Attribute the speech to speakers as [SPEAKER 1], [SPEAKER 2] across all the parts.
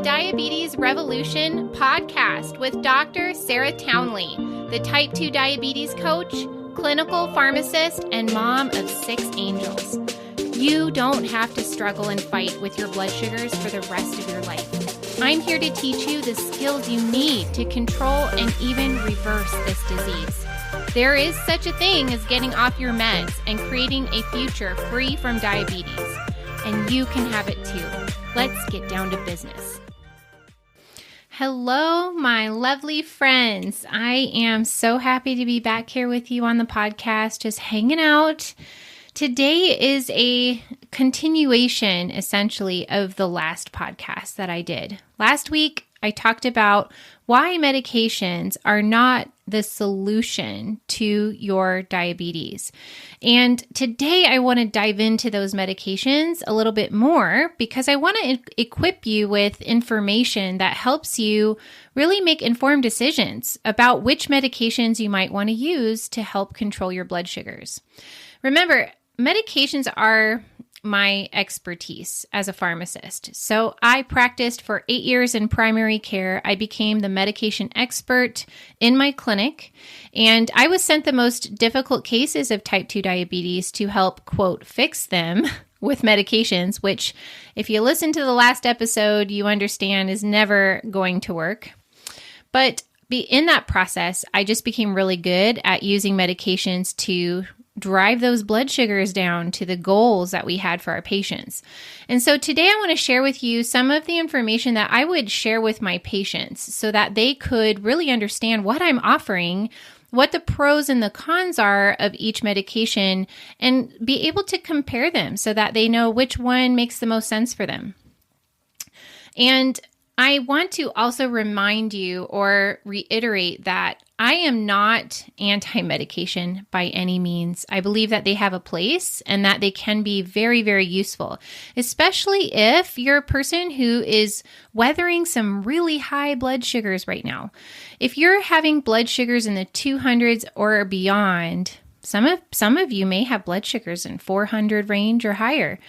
[SPEAKER 1] Diabetes Revolution podcast with Dr. Sarah Townley, the type 2 diabetes coach, clinical pharmacist, and mom of 6 angels. You don't have to struggle and fight with your blood sugars for the rest of your life. I'm here to teach you the skills you need to control and even reverse this disease. There is such a thing as getting off your meds and creating a future free from diabetes. And you can have it too. Let's get down to business. Hello, my lovely friends. I am so happy to be back here with you on the podcast, just hanging out. Today is a continuation, essentially, of the last podcast that I did. Last week, I talked about why medications are not the solution to your diabetes. And today I want to dive into those medications a little bit more because I want to equip you with information that helps you really make informed decisions about which medications you might want to use to help control your blood sugars. Remember, medications are my expertise as a pharmacist. So I practiced for 8 years in primary care. I became the medication expert in my clinic, and I was sent the most difficult cases of type 2 diabetes to help, quote, fix them with medications, which if you listen to the last episode, you understand is never going to work. But in that process, I just became really good at using medications to drive those blood sugars down to the goals that we had for our patients. And so today I want to share with you some of the information that I would share with my patients so that they could really understand what I'm offering, what the pros and the cons are of each medication, and be able to compare them so that they know which one makes the most sense for them. And I want to also remind you or reiterate that I am not anti-medication by any means. I believe that they have a place and that they can be very, very useful, especially if you're a person who is weathering some really high blood sugars right now. If you're having blood sugars in the 200s or beyond, some of you may have blood sugars in 400 range or higher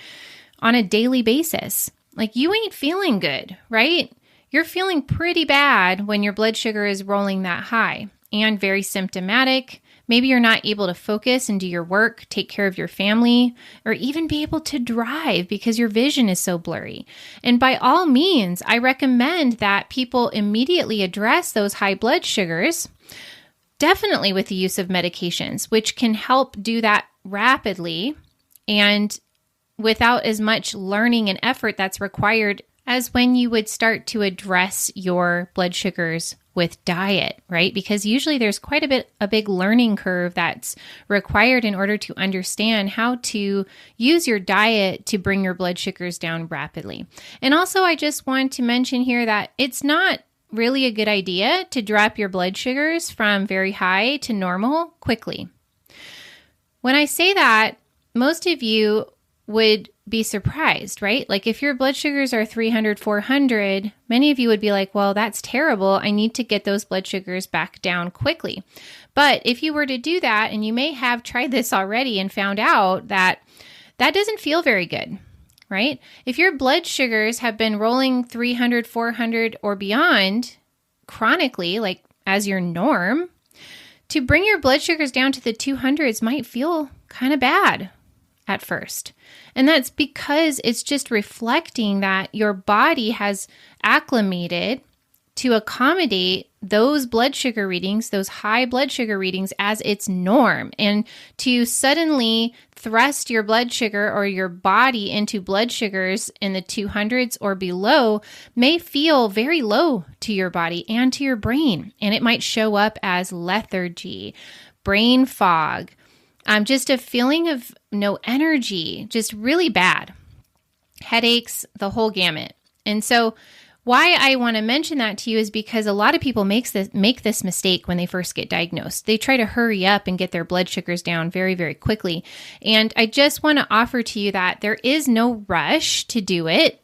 [SPEAKER 1] on a daily basis. Like, you ain't feeling good, right? You're feeling pretty bad when your blood sugar is rolling that high and very symptomatic. Maybe you're not able to focus and do your work, take care of your family, or even be able to drive because your vision is so blurry. And by all means, I recommend that people immediately address those high blood sugars, definitely with the use of medications, which can help do that rapidly and without as much learning and effort that's required as when you would start to address your blood sugars with diet, right? Because usually there's quite a big learning curve that's required in order to understand how to use your diet to bring your blood sugars down rapidly. And also, I just want to mention here that it's not really a good idea to drop your blood sugars from very high to normal quickly. When I say that, most of you would be surprised, right? Like, if your blood sugars are 300, 400, many of you would be like, well, that's terrible. I need to get those blood sugars back down quickly. But if you were to do that, and you may have tried this already and found out that that doesn't feel very good, right? If your blood sugars have been rolling 300, 400 or beyond chronically, like as your norm, to bring your blood sugars down to the 200s might feel kind of bad at first. And that's because it's just reflecting that your body has acclimated to accommodate those blood sugar readings, those high blood sugar readings as its norm. And to suddenly thrust your blood sugar or your body into blood sugars in the 200s or below may feel very low to your body and to your brain. And it might show up as lethargy, brain fog, just a feeling of no energy, just really bad, headaches, the whole gamut. And so why I want to mention that to you is because a lot of people make this mistake when they first get diagnosed. They try to hurry up and get their blood sugars down very, very quickly. And I just want to offer to you that there is no rush to do it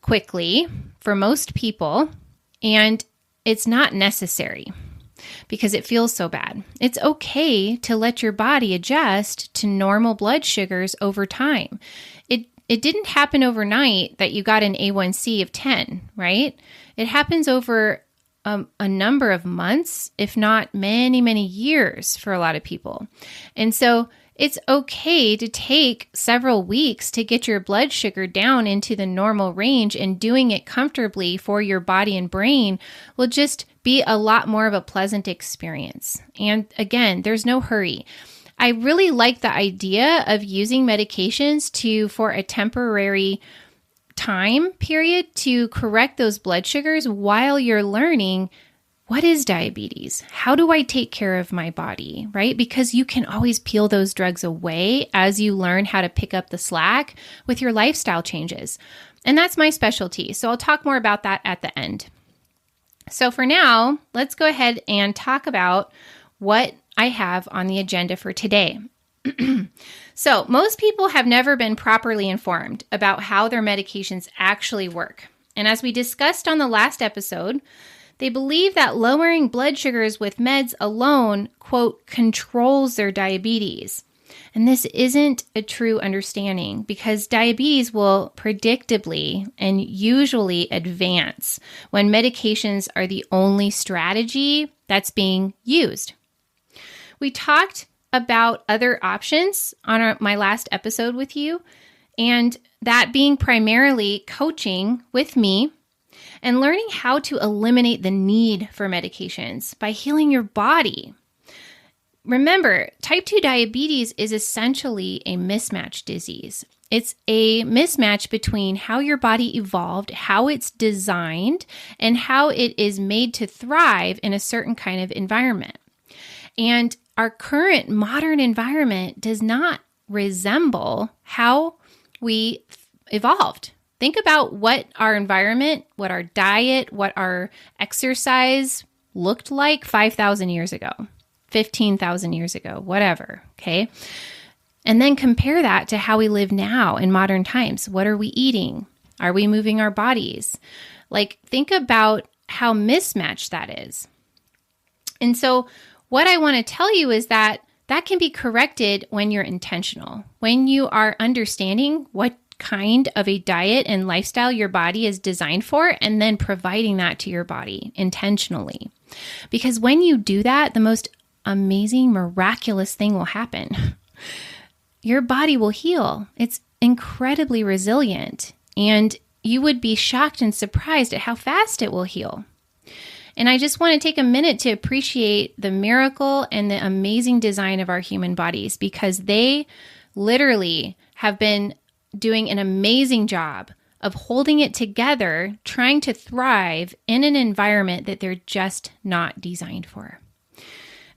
[SPEAKER 1] quickly for most people, and it's not necessary because it feels so bad. It's okay to let your body adjust to normal blood sugars over time. it didn't happen overnight that you got an A1C of 10, right? It happens over a number of months, if not many, many years for a lot of people. And so it's okay to take several weeks to get your blood sugar down into the normal range, and doing it comfortably for your body and brain will just be a lot more of a pleasant experience. And again, there's no hurry. I really like the idea of using medications for a temporary time period to correct those blood sugars while you're learning what is diabetes? How do I take care of my body, right? Because you can always peel those drugs away as you learn how to pick up the slack with your lifestyle changes. And that's my specialty. So I'll talk more about that at the end. So for now, let's go ahead and talk about what I have on the agenda for today. So most people have never been properly informed about how their medications actually work. And as we discussed on the last episode, they believe that lowering blood sugars with meds alone, quote, controls their diabetes. And this isn't a true understanding, because diabetes will predictably and usually advance when medications are the only strategy that's being used. We talked about other options on my last episode with you, and that being primarily coaching with me and learning how to eliminate the need for medications by healing your body. Remember, type 2 diabetes is essentially a mismatch disease. It's a mismatch between how your body evolved, how it's designed, and how it is made to thrive in a certain kind of environment. And our current modern environment does not resemble how we evolved. Think about what our environment, what our diet, what our exercise looked like 5,000 years ago, 15,000 years ago, whatever, okay? And then compare that to how we live now in modern times. What are we eating? Are we moving our bodies? Think about how mismatched that is. And so what I want to tell you is that can be corrected when you're intentional, when you are understanding what kind of a diet and lifestyle your body is designed for, and then providing that to your body intentionally. Because when you do that, the most amazing, miraculous thing will happen. Your body will heal. It's incredibly resilient, and you would be shocked and surprised at how fast it will heal. And I just want to take a minute to appreciate the miracle and the amazing design of our human bodies, because they literally have been doing an amazing job of holding it together, trying to thrive in an environment that they're just not designed for.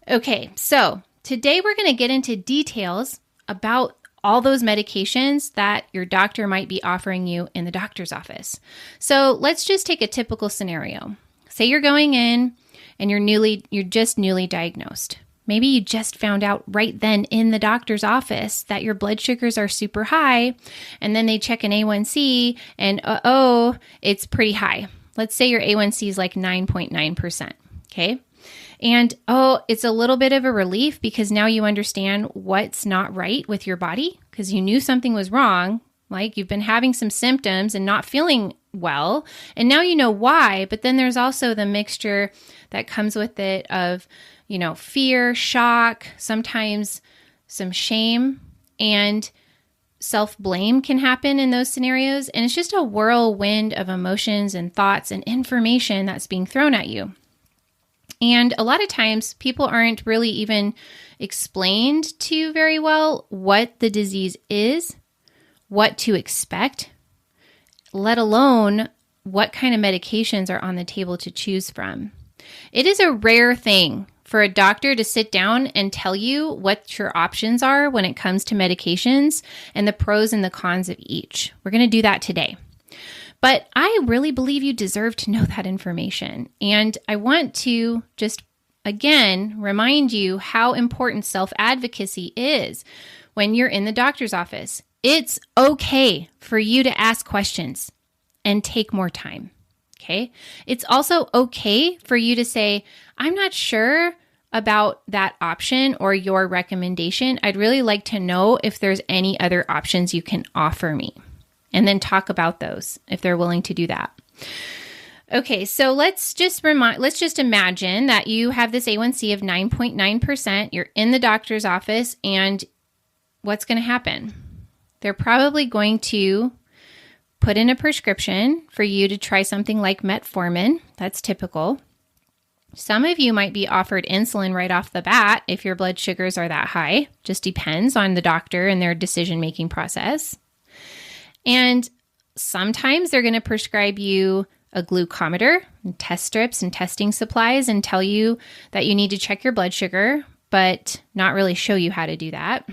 [SPEAKER 1] Okay, so today we're going to get into details about all those medications that your doctor might be offering you in the doctor's office. So let's just take a typical scenario. Say you're going in and you're just newly diagnosed. Maybe you just found out right then in the doctor's office that your blood sugars are super high, and then they check an A1C and it's pretty high. Let's say your A1C is like 9.9%, okay? And it's a little bit of a relief, because now you understand what's not right with your body, because you knew something was wrong, like you've been having some symptoms and not feeling well, and now you know why. But then there's also the mixture that comes with it of, fear, shock, sometimes some shame, and self-blame can happen in those scenarios. And it's just a whirlwind of emotions and thoughts and information that's being thrown at you. And a lot of times people aren't really even explained to very well what the disease is, what to expect, let alone what kind of medications are on the table to choose from. It is a rare thing for a doctor to sit down and tell you what your options are when it comes to medications and the pros and the cons of each. We're going to do that today. But I really believe you deserve to know that information. And I want to just, again, remind you how important self-advocacy is when you're in the doctor's office. It's okay for you to ask questions and take more time, okay? It's also okay for you to say, I'm not sure about that option or your recommendation. I'd really like to know if there's any other options you can offer me, and then talk about those if they're willing to do that. Okay, so let's just imagine that you have this A1C of 9.9%. You're in the doctor's office, and what's going to happen? They're probably going to put in a prescription for you to try something like metformin. That's typical. Some of you might be offered insulin right off the bat if your blood sugars are that high. Just depends on the doctor and their decision-making process. And sometimes they're going to prescribe you a glucometer, and test strips and testing supplies, and tell you that you need to check your blood sugar, but not really show you how to do that.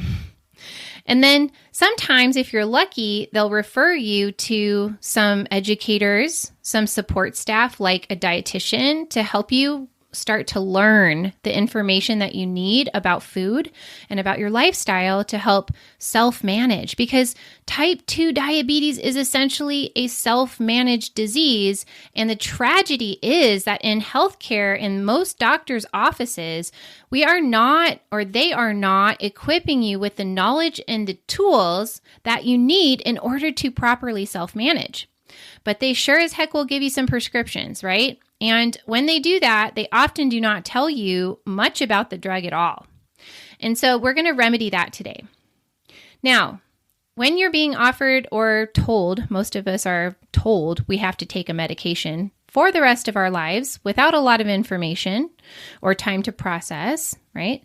[SPEAKER 1] And then sometimes, if you're lucky, they'll refer you to some educators, some support staff like a dietitian to help you start to learn the information that you need about food and about your lifestyle to help self-manage, because type 2 diabetes is essentially a self-managed disease. And the tragedy is that in healthcare, in most doctors' offices, they are not equipping you with the knowledge and the tools that you need in order to properly self-manage. But they sure as heck will give you some prescriptions, right? And when they do that, they often do not tell you much about the drug at all. And so we're going to remedy that today. Now, when you're being offered or told, most of us are told we have to take a medication for the rest of our lives without a lot of information or time to process, right?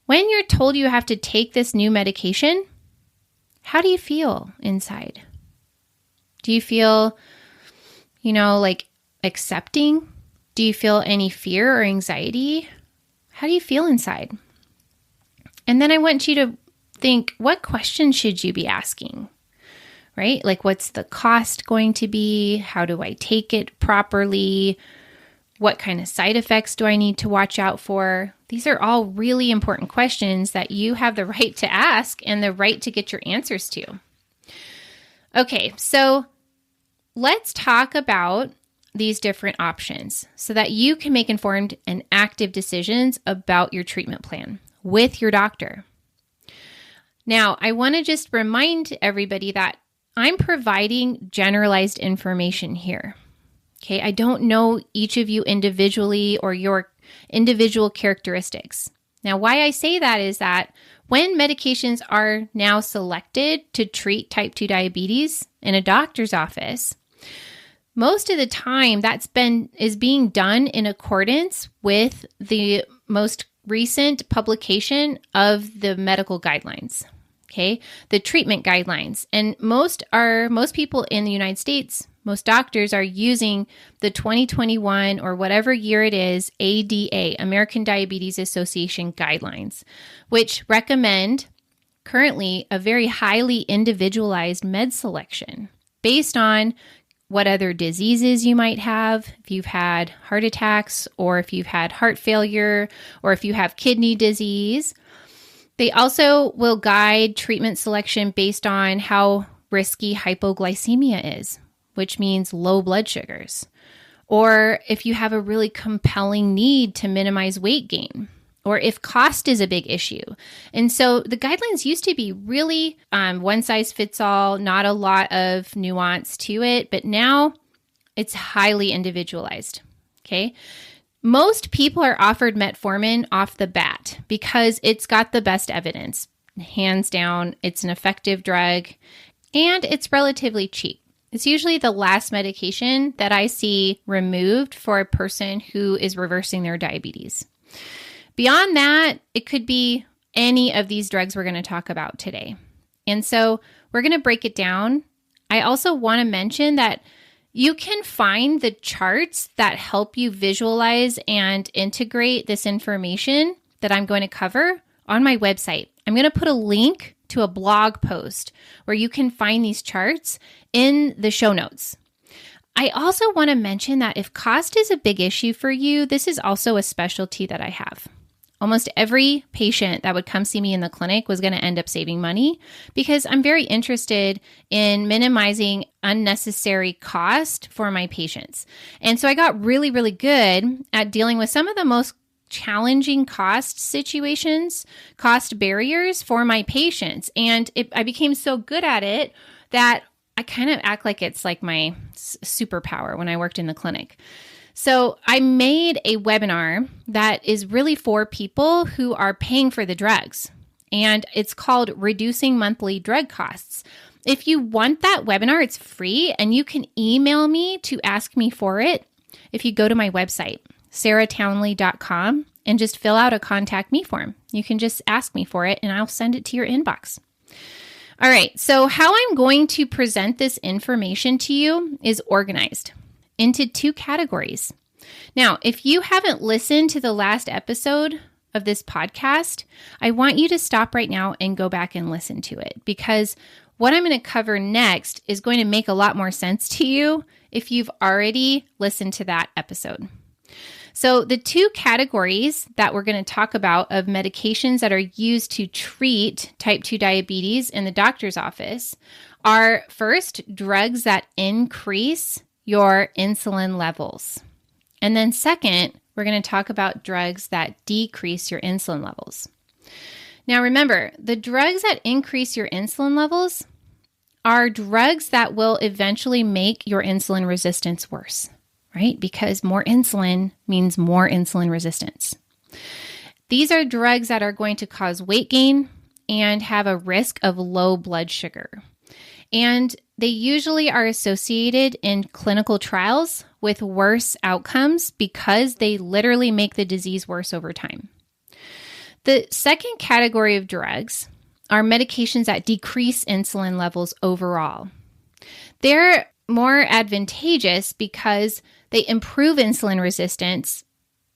[SPEAKER 1] When you're told you have to take this new medication, how do you feel inside? Do you feel, like accepting? Do you feel any fear or anxiety? How do you feel inside? And then I want you to think, what questions should you be asking, right? Like, what's the cost going to be? How do I take it properly? What kind of side effects do I need to watch out for? These are all really important questions that you have the right to ask and the right to get your answers to. Okay, so let's talk about these different options so that you can make informed and active decisions about your treatment plan with your doctor. Now, I want to just remind everybody that I'm providing generalized information here. Okay, I don't know each of you individually or your individual characteristics. Now, why I say that is that when medications are now selected to treat type 2 diabetes in a doctor's office, most of the time is being done in accordance with the most recent publication of the medical guidelines, okay? The treatment guidelines. And most people in the United States, most doctors are using the 2021 or whatever year it is, ADA, American Diabetes Association guidelines, which recommend currently a very highly individualized med selection based on what other diseases you might have, if you've had heart attacks, or if you've had heart failure, or if you have kidney disease. They also will guide treatment selection based on how risky hypoglycemia is, which means low blood sugars, or if you have a really compelling need to minimize weight gain, or if cost is a big issue. And so the guidelines used to be really one size fits all, not a lot of nuance to it, but now it's highly individualized, okay? Most people are offered metformin off the bat because it's got the best evidence. Hands down, it's an effective drug, and it's relatively cheap. It's usually the last medication that I see removed for a person who is reversing their diabetes. Beyond that, it could be any of these drugs we're going to talk about today. And so we're going to break it down. I also want to mention that you can find the charts that help you visualize and integrate this information that I'm going to cover on my website. I'm going to put a link to a blog post where you can find these charts in the show notes. I also want to mention that if cost is a big issue for you, this is also a specialty that I have. Almost every patient that would come see me in the clinic was going to end up saving money because I'm very interested in minimizing unnecessary cost for my patients. And so I got really, really good at dealing with some of the most challenging cost situations, cost barriers for my patients. And I became so good at it that I kind of act like it's like my superpower when I worked in the clinic. So I made a webinar that is really for people who are paying for the drugs, and it's called Reducing Monthly Drug Costs. If you want that webinar, it's free, and you can email me to ask me for it if you go to my website, sarahtownley.com, and just fill out a contact me form. You can just ask me for it, and I'll send it to your inbox. All right, so how I'm going to present this information to you is organized into 2 categories. Now, if you haven't listened to the last episode of this podcast, I want you to stop right now and go back and listen to it, because what I'm going to cover next is going to make a lot more sense to you if you've already listened to that episode. So the 2 categories that we're going to talk about of medications that are used to treat type 2 diabetes in the doctor's office are, first, drugs that increase your insulin levels. And then second, we're going to talk about drugs that decrease your insulin levels. Now remember, the drugs that increase your insulin levels are drugs that will eventually make your insulin resistance worse, right? Because more insulin means more insulin resistance. These are drugs that are going to cause weight gain and have a risk of low blood sugar. And they usually are associated in clinical trials with worse outcomes because they literally make the disease worse over time. The second category of drugs are medications that decrease insulin levels overall. They're more advantageous because they improve insulin resistance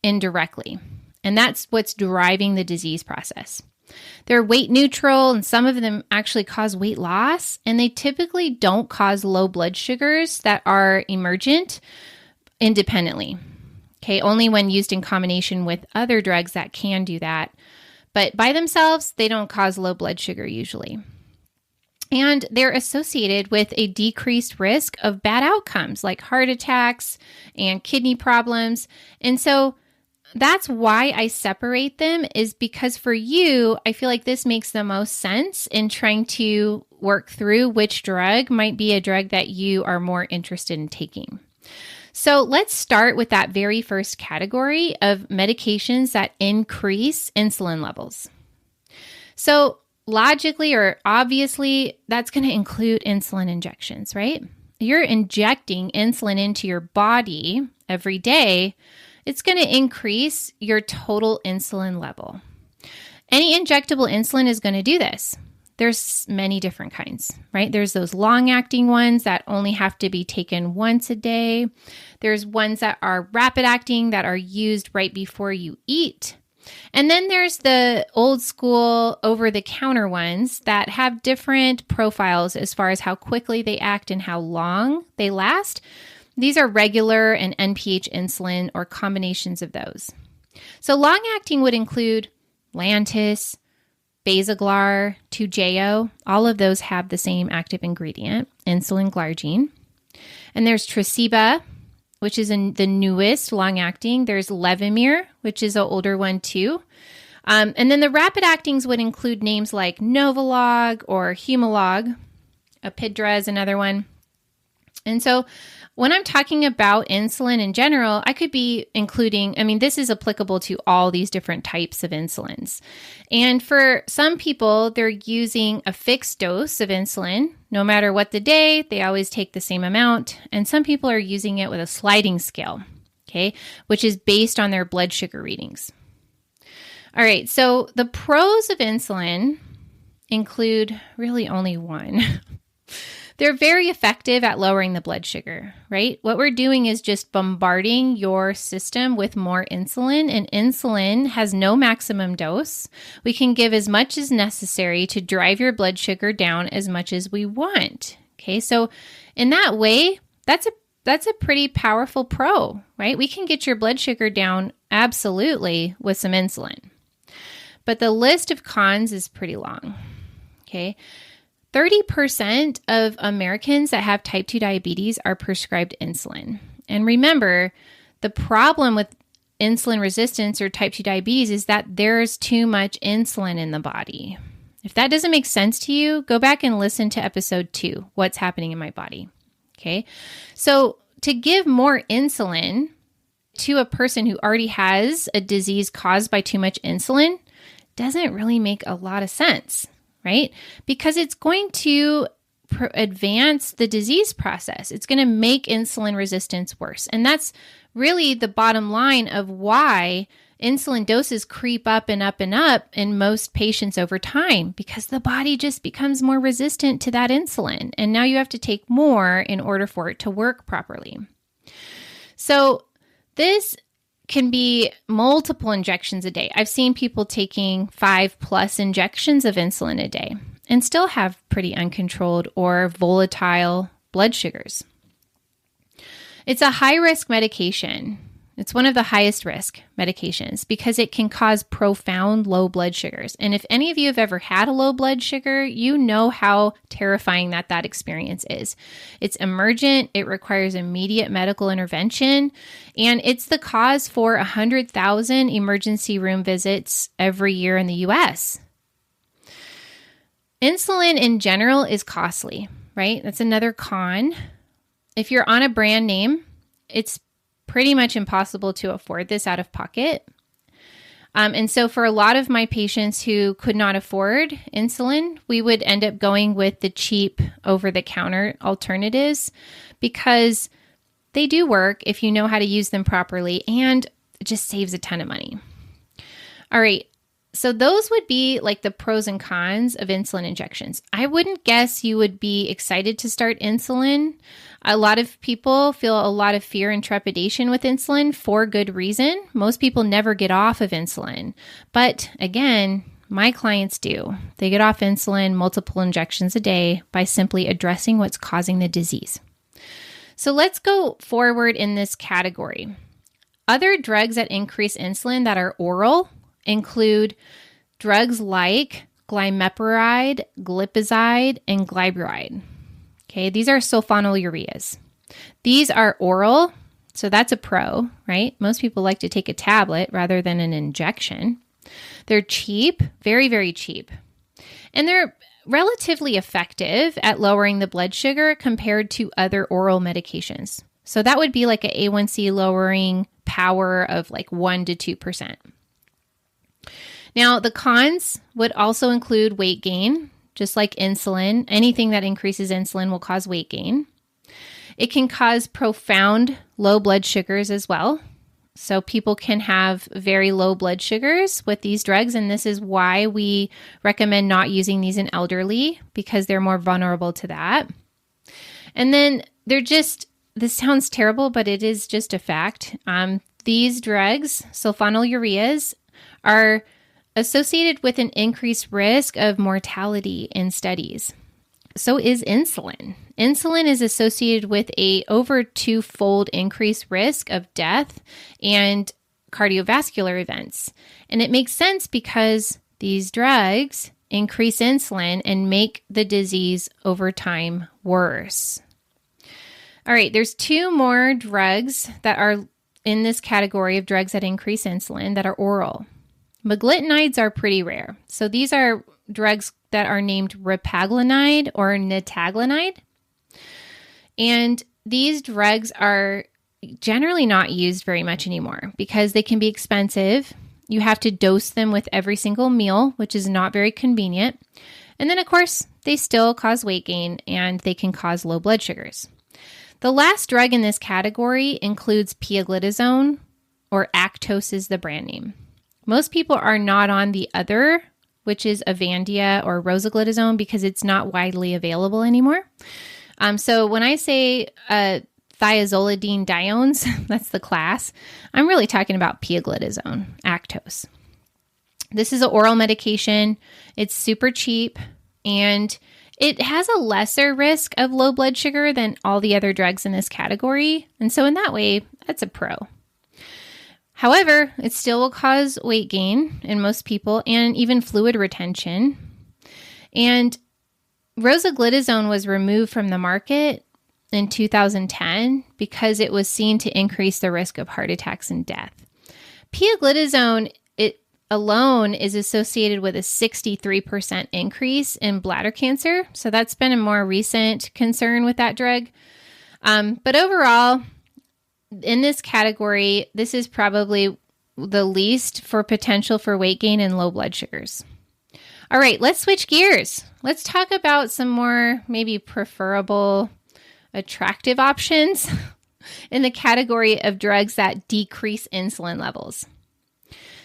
[SPEAKER 1] indirectly, and that's what's driving the disease process. They're weight neutral, and some of them actually cause weight loss, and they typically don't cause low blood sugars that are emergent independently. Okay, only when used in combination with other drugs that can do that. But by themselves, they don't cause low blood sugar usually. And they're associated with a decreased risk of bad outcomes like heart attacks and kidney problems. And so that's why I separate them, is because for you, I feel like this makes the most sense in trying to work through which drug might be a drug that you are more interested in taking. So let's start with that very first category of medications that increase insulin levels. So logically or obviously, that's going to include insulin injections, right? You're injecting insulin into your body every day. It's going to increase your total insulin level. Any injectable insulin is going to do this. There's many different kinds, right? There's those long-acting ones that only have to be taken once a day. There's ones that are rapid-acting that are used right before you eat. And then there's the old school over-the-counter ones that have different profiles as far as how quickly they act and how long they last. These are regular and NPH insulin or combinations of those. So long-acting would include Lantus, Basaglar, Toujeo. All of those have the same active ingredient, insulin glargine. And there's Tresiba, which is the newest long-acting. There's Levemir, which is an older one too. And then the rapid-actings would include names like Novolog or Humalog. Apidra is another one. And so when I'm talking about insulin in general, I could be including, this is applicable to all these different types of insulins. And for some people, they're using a fixed dose of insulin. No matter what the day, they always take the same amount. And some people are using it with a sliding scale, okay, which is based on their blood sugar readings. All right, so the pros of insulin include really only one. They're very effective at lowering the blood sugar, right? What we're doing is just bombarding your system with more insulin, and insulin has no maximum dose. We can give as much as necessary to drive your blood sugar down as much as we want. Okay, so in that way, that's a pretty powerful pro, right? We can get your blood sugar down absolutely with some insulin. But the list of cons is pretty long, okay? 30% of Americans that have type 2 diabetes are prescribed insulin. And remember, the problem with insulin resistance or type 2 diabetes is that there's too much insulin in the body. If that doesn't make sense to you, go back and listen to episode 2, What's Happening in My Body. Okay. So to give more insulin to a person who already has a disease caused by too much insulin doesn't really make a lot of sense, right? Because it's going to advance the disease process. It's going to make insulin resistance worse. And that's really the bottom line of why insulin doses creep up and up and up in most patients over time, because the body just becomes more resistant to that insulin. And now you have to take more in order for it to work properly. So this can be multiple injections a day. I've seen people taking 5+ injections of insulin a day and still have pretty uncontrolled or volatile blood sugars. It's a high-risk medication. It's one of the highest risk medications because it can cause profound low blood sugars. And if any of you have ever had a low blood sugar, you know how terrifying that experience is. It's emergent, it requires immediate medical intervention, and it's the cause for 100,000 emergency room visits every year in the US. Insulin in general is costly, right? That's another con. If you're on a brand name, it's pretty much impossible to afford this out of pocket. And so for a lot of my patients who could not afford insulin, we would end up going with the cheap over-the-counter alternatives because they do work if you know how to use them properly, and it just saves a ton of money. All right. So those would be like the pros and cons of insulin injections. I wouldn't guess you would be excited to start insulin. A lot of people feel a lot of fear and trepidation with insulin for good reason. Most people never get off of insulin. But again, my clients do. They get off insulin, multiple injections a day, by simply addressing what's causing the disease. So let's go forward in this category. Other drugs that increase insulin that are oral include drugs like glimepiride, glipizide, and glyburide. Okay, these are sulfonylureas. These are oral, so that's a pro, right? Most people like to take a tablet rather than an injection. They're cheap, very, very cheap. And they're relatively effective at lowering the blood sugar compared to other oral medications. So that would be like an A1C lowering power of like 1 to 2%. Now, the cons would also include weight gain, just like insulin. Anything that increases insulin will cause weight gain. It can cause profound low blood sugars as well. So people can have very low blood sugars with these drugs, and this is why we recommend not using these in elderly, because they're more vulnerable to that. And then this sounds terrible, but it is just a fact. These drugs, sulfonylureas, are associated with an increased risk of mortality in studies. So is insulin. Insulin is associated with a over 2-fold increased risk of death and cardiovascular events. And it makes sense because these drugs increase insulin and make the disease over time worse. All right, there's 2 more drugs that are in this category of drugs that increase insulin that are oral. Meglitinides are pretty rare. So these are drugs that are named repaglinide or nitaglinide. And these drugs are generally not used very much anymore because they can be expensive. You have to dose them with every single meal, which is not very convenient. And then, of course, they still cause weight gain and they can cause low blood sugars. The last drug in this category includes pioglitazone, or Actos is the brand name. Most people are not on the other, which is Avandia or rosiglitazone, because it's not widely available anymore. So when I say thiazolidine diones, that's the class, I'm really talking about pioglitazone, Actos. This is an oral medication. It's super cheap, and it has a lesser risk of low blood sugar than all the other drugs in this category. And so in that way, that's a pro. However, it still will cause weight gain in most people and even fluid retention. And rosiglitazone was removed from the market in 2010 because it was seen to increase the risk of heart attacks and death. Pioglitazone, it alone is associated with a 63% increase in bladder cancer. So that's been a more recent concern with that drug. But overall, in this category, this is probably the least for potential for weight gain and low blood sugars. All right, let's switch gears. Let's talk about some more maybe preferable, attractive options in the category of drugs that decrease insulin levels.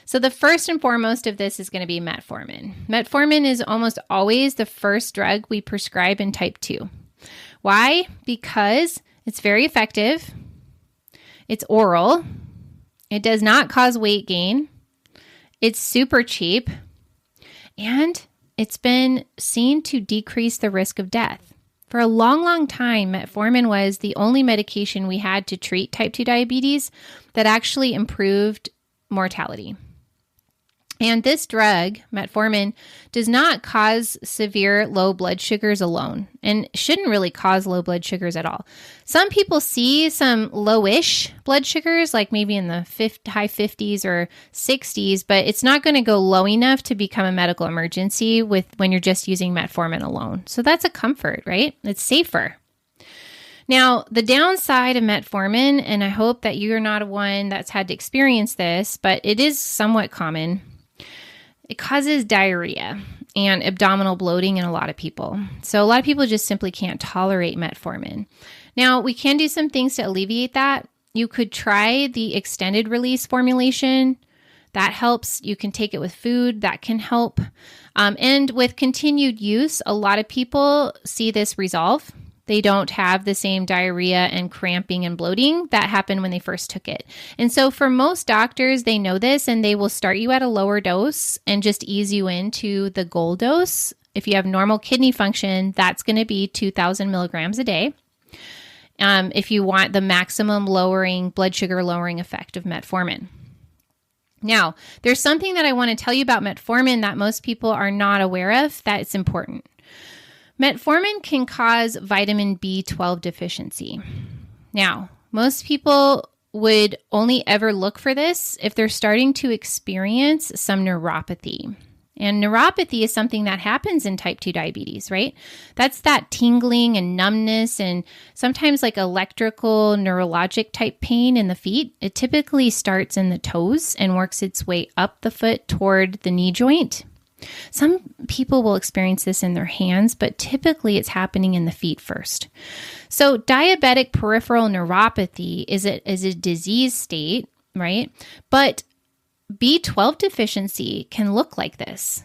[SPEAKER 1] So the first and foremost of this is going to be metformin. Metformin is almost always the first drug we prescribe in type 2. Why? Because it's very effective. It's oral. It does not cause weight gain. It's super cheap. And it's been seen to decrease the risk of death. For a long, long time, metformin was the only medication we had to treat type 2 diabetes that actually improved mortality. And this drug, metformin, does not cause severe low blood sugars alone and shouldn't really cause low blood sugars at all. Some people see some lowish blood sugars, like maybe in the high 50s or 60s, but it's not going to go low enough to become a medical emergency when you're just using metformin alone. So that's a comfort, right? It's safer. Now, the downside of metformin, and I hope that you're not one that's had to experience this, but it is somewhat common. It causes diarrhea and abdominal bloating in a lot of people. So a lot of people just simply can't tolerate metformin. Now, we can do some things to alleviate that. You could try the extended release formulation. That helps. You can take it with food. That can help. And with continued use, a lot of people see this resolve. They don't have the same diarrhea and cramping and bloating that happened when they first took it. And so for most doctors, they know this and they will start you at a lower dose and just ease you into the goal dose. If you have normal kidney function, that's going to be 2,000 milligrams a day. If you want the maximum blood sugar lowering effect of metformin. Now, there's something that I want to tell you about metformin that most people are not aware of that it's important. Metformin can cause vitamin B12 deficiency. Now, most people would only ever look for this if they're starting to experience some neuropathy. And neuropathy is something that happens in type 2 diabetes, right? That's that tingling and numbness and sometimes like electrical neurologic type pain in the feet. It typically starts in the toes and works its way up the foot toward the knee joint. Some people will experience this in their hands, but typically it's happening in the feet first. So diabetic peripheral neuropathy is a disease state, right? But B12 deficiency can look like this.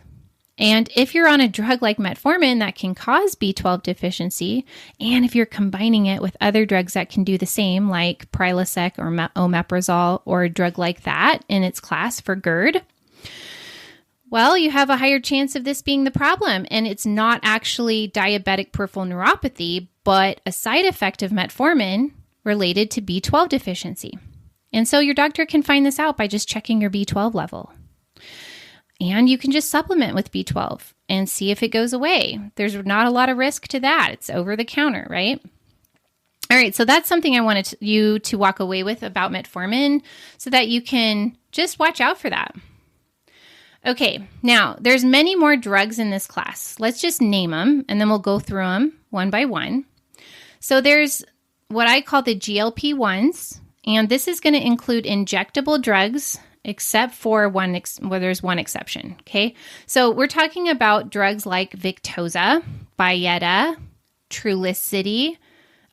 [SPEAKER 1] And if you're on a drug like metformin that can cause B12 deficiency, and if you're combining it with other drugs that can do the same, like Prilosec or omeprazole or a drug like that in its class for GERD, well, you have a higher chance of this being the problem. And it's not actually diabetic peripheral neuropathy, but a side effect of metformin related to B12 deficiency. And so your doctor can find this out by just checking your B12 level. And you can just supplement with B12 and see if it goes away. There's not a lot of risk to that. It's over the counter, right? All right, so that's something I wanted you to walk away with about metformin so that you can just watch out for that. Okay, now there's many more drugs in this class. Let's just name them and then we'll go through them one by one. So there's what I call the GLP-1s, and this is going to include injectable drugs except for there's one exception, okay? So we're talking about drugs like Victoza, Byetta, Trulicity,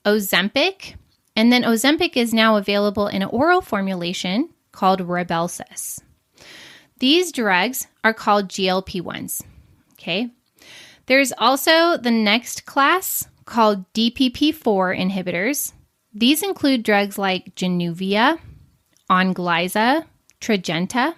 [SPEAKER 1] Ozempic, and then Ozempic is now available in an oral formulation called Rybelsus. These drugs are called GLP-1s, okay? There's also the next class called DPP-4 inhibitors. These include drugs like Januvia, Onglyza, Tradjenta.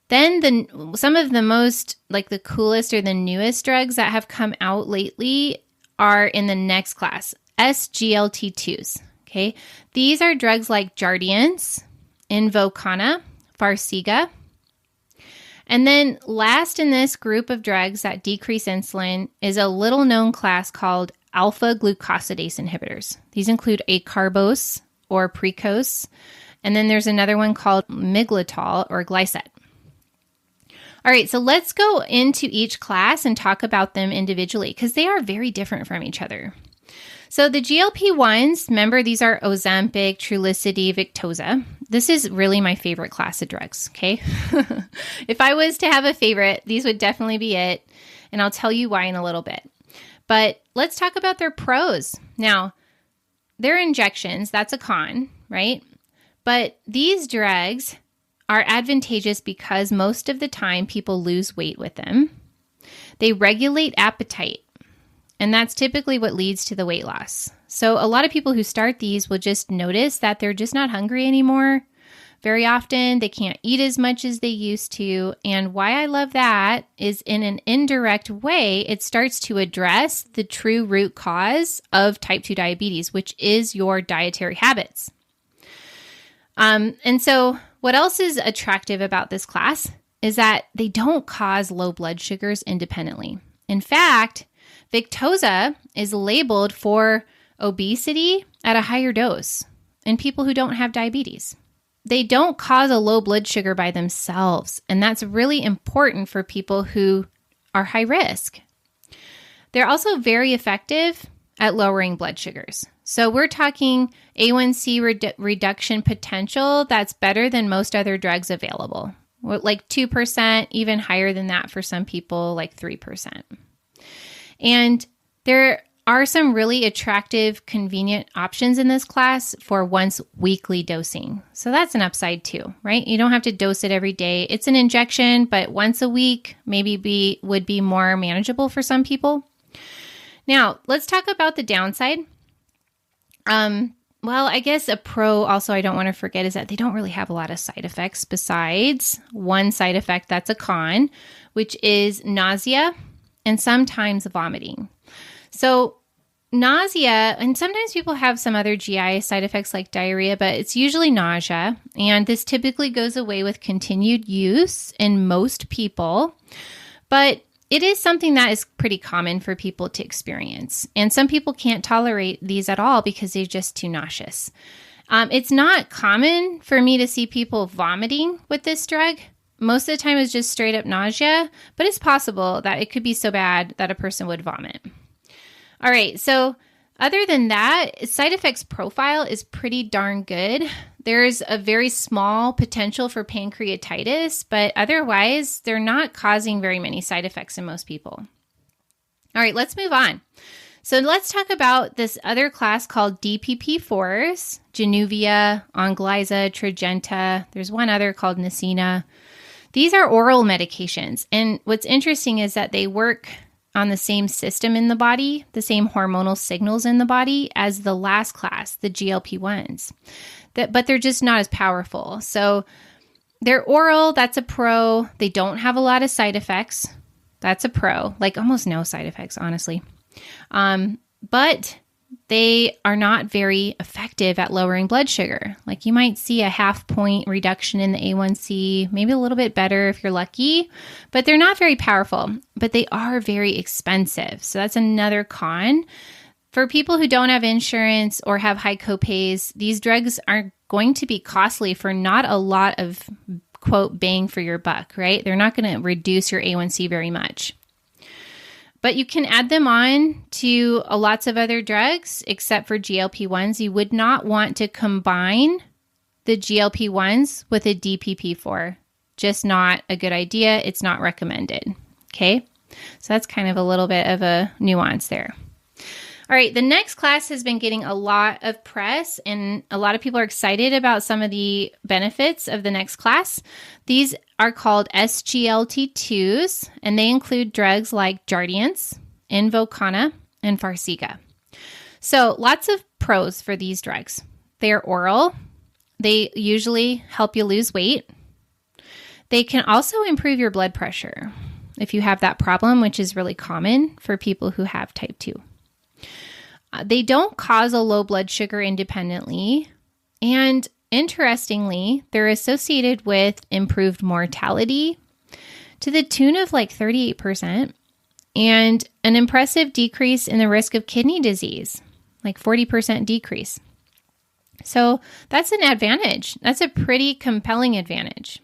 [SPEAKER 1] Then some of the most, like the coolest or the newest drugs that have come out lately are in the next class, SGLT2s, okay? These are drugs like Jardiance, Invokana, Farxiga. And then last in this group of drugs that decrease insulin is a little known class called alpha glucosidase inhibitors. These include acarbose or Precose. And then there's another one called Miglitol or Glycet. All right, so let's go into each class and talk about them individually because they are very different from each other. So the GLP-1s, remember these are Ozempic, Trulicity, Victoza. This is really my favorite class of drugs, okay? If I was to have a favorite, these would definitely be it, and I'll tell you why in a little bit. But let's talk about their pros. Now, they're injections, that's a con, right? But these drugs are advantageous because most of the time people lose weight with them. They regulate appetite. And that's typically what leads to the weight loss. So a lot of people who start these will just notice that they're just not hungry anymore. Very often, they can't eat as much as they used to. And why I love that is in an indirect way, it starts to address the true root cause of type 2 diabetes, which is your dietary habits. And so what else is attractive about this class is that they don't cause low blood sugars independently. In fact, Victoza is labeled for obesity at a higher dose in people who don't have diabetes. They don't cause a low blood sugar by themselves, and that's really important for people who are high risk. They're also very effective at lowering blood sugars. So we're talking A1C reduction potential that's better than most other drugs available, like 2%, even higher than that for some people, like 3%. And there are some really attractive, convenient options in this class for once weekly dosing. So that's an upside too, right? You don't have to dose it every day. It's an injection, but once a week would be more manageable for some people. Now, let's talk about the downside. Well, I guess a pro also I don't want to forget is that they don't really have a lot of side effects besides one side effect that's a con, which is nausea and sometimes vomiting. So nausea, and sometimes people have some other GI side effects like diarrhea, but it's usually nausea. And this typically goes away with continued use in most people. But it is something that is pretty common for people to experience. And some people can't tolerate these at all because they're just too nauseous. It's not common for me to see people vomiting with this drug. Most of the time it's just straight up nausea, but it's possible that it could be so bad that a person would vomit. All right, so other than that, side effects profile is pretty darn good. There's a very small potential for pancreatitis, but otherwise they're not causing very many side effects in most people. All right, let's move on. So let's talk about this other class called DPP-4s, Januvia, Onglyza, Tradjenta. There's one other called Nicena. These are oral medications, and what's interesting is that they work on the same system in the body, the same hormonal signals in the body as the last class, the GLP-1s, but they're just not as powerful. So they're oral, that's a pro. They don't have a lot of side effects. That's a pro, like almost no side effects, honestly. But they are not very effective at lowering blood sugar. Like you might see a 0.5 point reduction in the A1C, maybe a little bit better if you're lucky, but they're not very powerful, but they are very expensive. So that's another con. For people who don't have insurance or have high copays, these drugs are going to be costly for not a lot of, quote, bang for your buck, right? They're not going to reduce your A1C very much. But you can add them on to lots of other drugs except for GLP-1s. You would not want to combine the GLP-1s with a DPP-4. Just not a good idea. It's not recommended. Okay? So that's kind of a little bit of a nuance there. All right, the next class has been getting a lot of press, and a lot of people are excited about some of the benefits of the next class. These are called SGLT2s, and they include drugs like Jardiance, Invokana, and Farxiga. So lots of pros for these drugs. They are oral. They usually help you lose weight. They can also improve your blood pressure if you have that problem, which is really common for people who have type 2. They don't cause a low blood sugar independently, and interestingly, they're associated with improved mortality to the tune of like 38% and an impressive decrease in the risk of kidney disease, like 40% decrease. So that's an advantage. That's a pretty compelling advantage.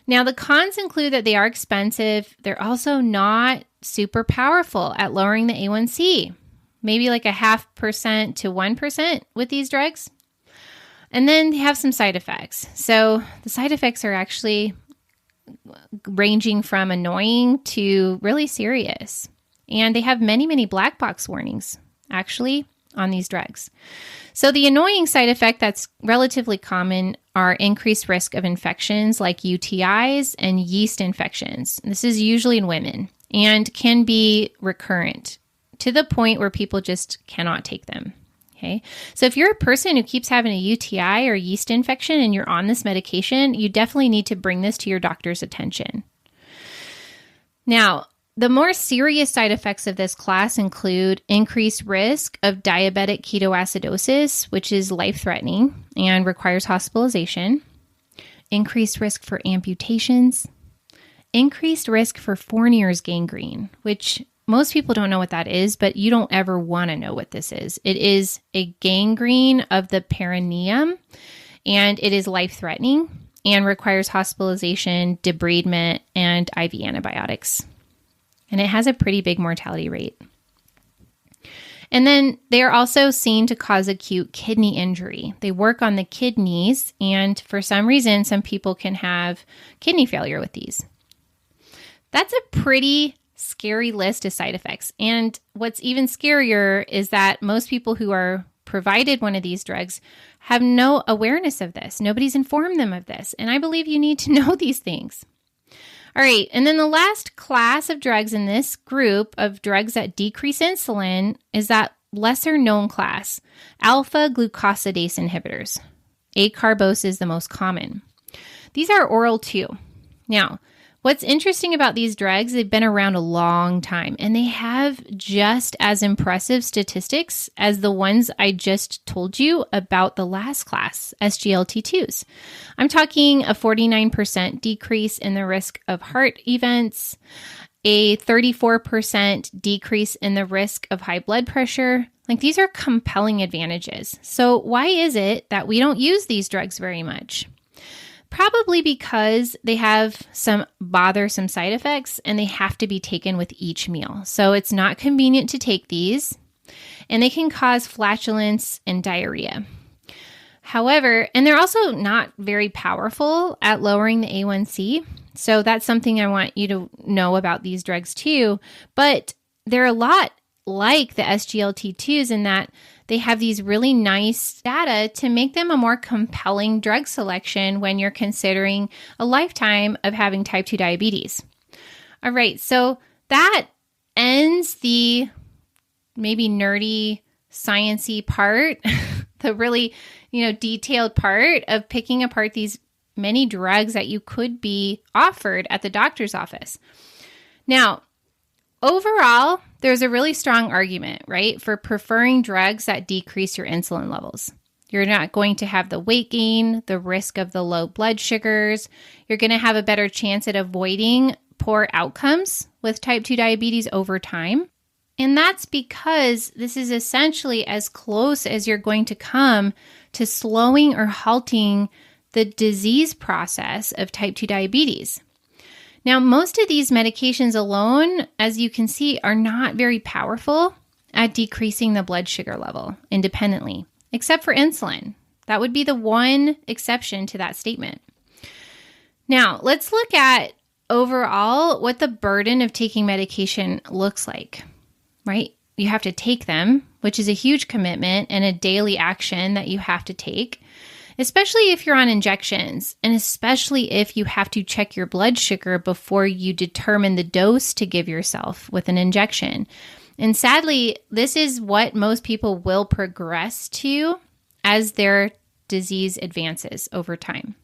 [SPEAKER 1] Now, the cons include that they are expensive. They're also not super powerful at lowering the A1C, maybe like 0.5% to 1% with these drugs. And then they have some side effects. So the side effects are actually ranging from annoying to really serious. And they have many, many black box warnings, actually, on these drugs. So the annoying side effect that's relatively common are increased risk of infections like UTIs and yeast infections. This is usually in women and can be recurrent to the point where people just cannot take them. Okay. So if you're a person who keeps having a UTI or yeast infection and you're on this medication, you definitely need to bring this to your doctor's attention. Now, the more serious side effects of this class include increased risk of diabetic ketoacidosis, which is life-threatening and requires hospitalization, increased risk for amputations, increased risk for Fournier's gangrene, which most people don't know what that is, but you don't ever want to know what this is. It is a gangrene of the perineum, and it is life-threatening and requires hospitalization, debridement, and IV antibiotics. And it has a pretty big mortality rate. And then they are also seen to cause acute kidney injury. They work on the kidneys, and for some reason, some people can have kidney failure with these. That's a pretty scary list of side effects. And what's even scarier is that most people who are provided one of these drugs have no awareness of this. Nobody's informed them of this. And I believe you need to know these things. All right, and then the last class of drugs in this group of drugs that decrease insulin is that lesser known class, alpha glucosidase inhibitors. Acarbose is the most common. These are oral too. Now, what's interesting about these drugs, they've been around a long time, and they have just as impressive statistics as the ones I just told you about the last class, SGLT2s. I'm talking a 49% decrease in the risk of heart events, a 34% decrease in the risk of high blood pressure. Like, these are compelling advantages. So why is it that we don't use these drugs very much? Probably because they have some bothersome side effects and they have to be taken with each meal. So it's not convenient to take these, and they can cause flatulence and diarrhea. However, and they're also not very powerful at lowering the A1C. So that's something I want you to know about these drugs too. But they're a lot like the SGLT2s in that they have these really nice data to make them a more compelling drug selection when you're considering a lifetime of having type 2 diabetes. All right, so that ends the maybe nerdy, science-y part, the really, detailed part of picking apart these many drugs that you could be offered at the doctor's office. Now, overall, there's a really strong argument, right, for preferring drugs that decrease your insulin levels. You're not going to have the weight gain, the risk of the low blood sugars. You're going to have a better chance at avoiding poor outcomes with type 2 diabetes over time. And that's because this is essentially as close as you're going to come to slowing or halting the disease process of type 2 diabetes. Now, most of these medications alone, as you can see, are not very powerful at decreasing the blood sugar level independently, except for insulin. That would be the one exception to that statement. Now, let's look at overall what the burden of taking medication looks like, right? You have to take them, which is a huge commitment and a daily action that you have to take. Especially if you're on injections, and especially if you have to check your blood sugar before you determine the dose to give yourself with an injection. And sadly, this is what most people will progress to as their disease advances over time.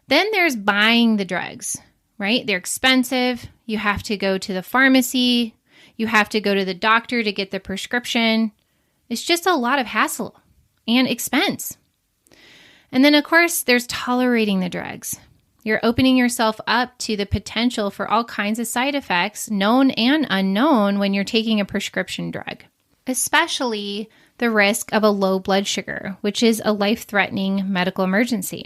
[SPEAKER 1] Then there's buying the drugs, right? They're expensive. You have to go to the pharmacy. You have to go to the doctor to get the prescription. It's just a lot of hassle and expense. And then, of course, there's tolerating the drugs. You're opening yourself up to the potential for all kinds of side effects, known and unknown, when you're taking a prescription drug, especially the risk of a low blood sugar, which is a life-threatening medical emergency.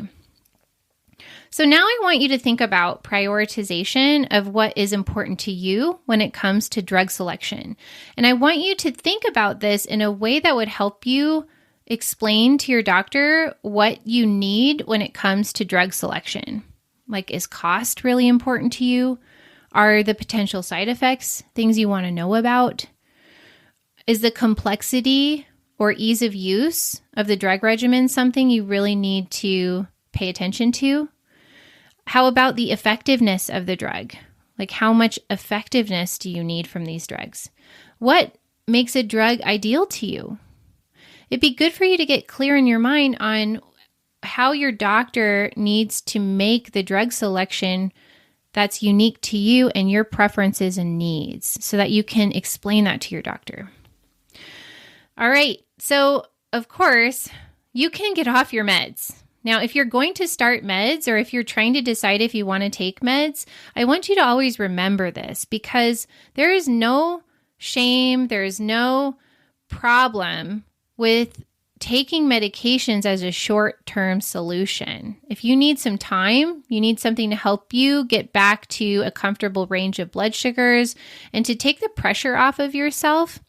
[SPEAKER 1] So now I want you to think about prioritization of what is important to you when it comes to drug selection. And I want you to think about this in a way that would help you explain to your doctor what you need when it comes to drug selection. Like, is cost really important to you? Are the potential side effects things you want to know about? Is the complexity or ease of use of the drug regimen something you really need to pay attention to? How about the effectiveness of the drug? Like, how much effectiveness do you need from these drugs? What makes a drug ideal to you? It'd be good for you to get clear in your mind on how your doctor needs to make the drug selection that's unique to you and your preferences and needs so that you can explain that to your doctor. All right. So, of course, you can get off your meds. Now, if you're going to start meds or if you're trying to decide if you want to take meds, I want you to always remember this because there is no shame, there is no problem with taking medications as a short-term solution. If you need some time, you need something to help you get back to a comfortable range of blood sugars and to take the pressure off of yourself.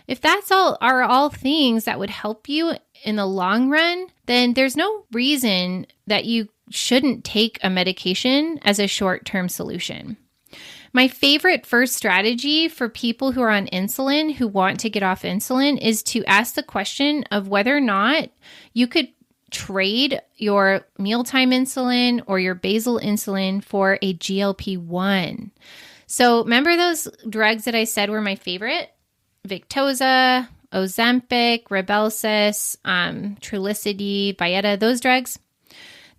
[SPEAKER 1] If that's all things that would help you in the long run, then there's no reason that you shouldn't take a medication as a short-term solution. My favorite first strategy for people who are on insulin, who want to get off insulin, is to ask the question of whether or not you could trade your mealtime insulin or your basal insulin for a GLP-1. So remember those drugs that I said were my favorite? Victoza, Ozempic, Rybelsus, Trulicity, Byetta, those drugs.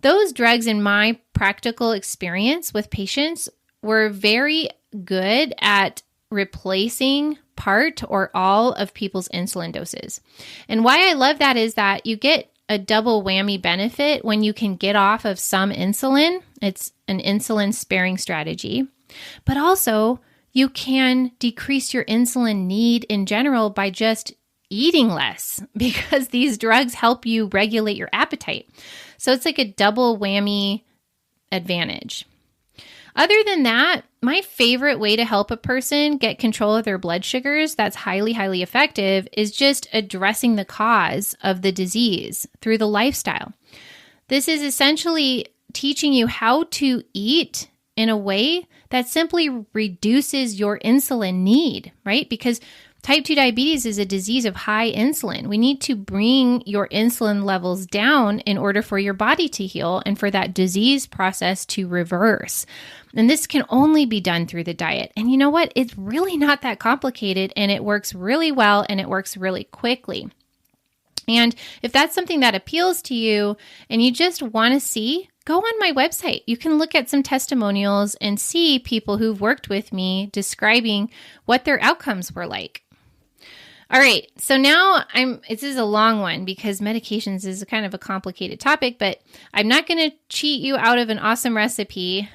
[SPEAKER 1] Those drugs, in my practical experience with patients, were very good at replacing part or all of people's insulin doses. And why I love that is that you get a double whammy benefit when you can get off of some insulin. It's an insulin sparing strategy, but also you can decrease your insulin need in general by just eating less because these drugs help you regulate your appetite. So it's like a double whammy advantage. Other than that, my favorite way to help a person get control of their blood sugars that's highly, highly effective is just addressing the cause of the disease through the lifestyle. This is essentially teaching you how to eat in a way that simply reduces your insulin need, right? Because type 2 diabetes is a disease of high insulin. We need to bring your insulin levels down in order for your body to heal and for that disease process to reverse. And this can only be done through the diet. And you know what? It's really not that complicated, and it works really well, and it works really quickly. And if that's something that appeals to you and you just want to see, go on my website. You can look at some testimonials and see people who've worked with me describing what their outcomes were like. All right, so now this is a long one because medications is kind of a complicated topic, but I'm not going to cheat you out of an awesome recipe.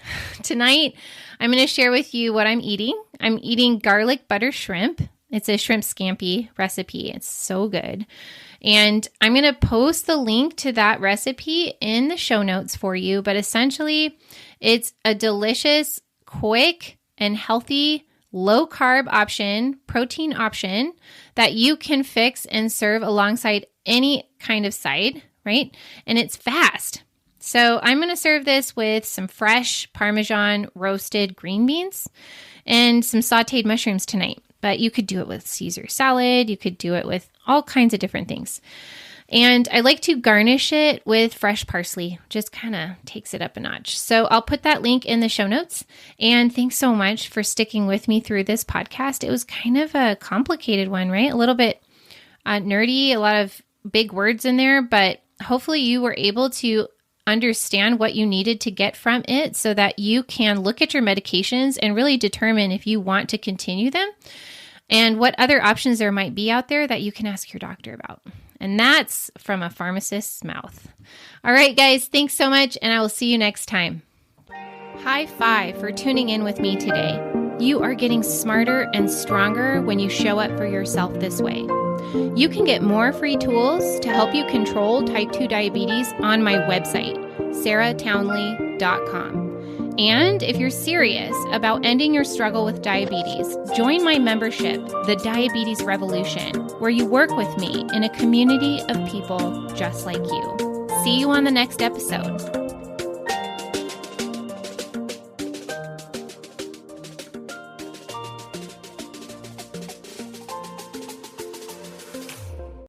[SPEAKER 1] Tonight, I'm going to share with you what I'm eating. I'm eating garlic butter shrimp. It's a shrimp scampi recipe. It's so good. And I'm going to post the link to that recipe in the show notes for you, but essentially, it's a delicious, quick, and healthy low-carb option, protein option that you can fix and serve alongside any kind of side, right? And it's fast. So I'm going to serve this with some fresh Parmesan roasted green beans and some sauteed mushrooms tonight. But you could do it with Caesar salad. You could do it with all kinds of different things. And I like to garnish it with fresh parsley. Just kind of takes it up a notch. So I'll put that link in the show notes. And thanks so much for sticking with me through this podcast. It was kind of a complicated one, right? A little bit nerdy, a lot of big words in there, but hopefully you were able to understand what you needed to get from it so that you can look at your medications and really determine if you want to continue them and what other options there might be out there that you can ask your doctor about. And that's from a pharmacist's mouth. All right, guys, thanks so much, and I will see you next time. High five for tuning in with me today. You are getting smarter and stronger when you show up for yourself this way. You can get more free tools to help you control type 2 diabetes on my website, sarahtownley.com. townley.com. And if you're serious about ending your struggle with diabetes, join my membership, The Diabetes Revolution, where you work with me in a community of people just like you. See you on the next episode.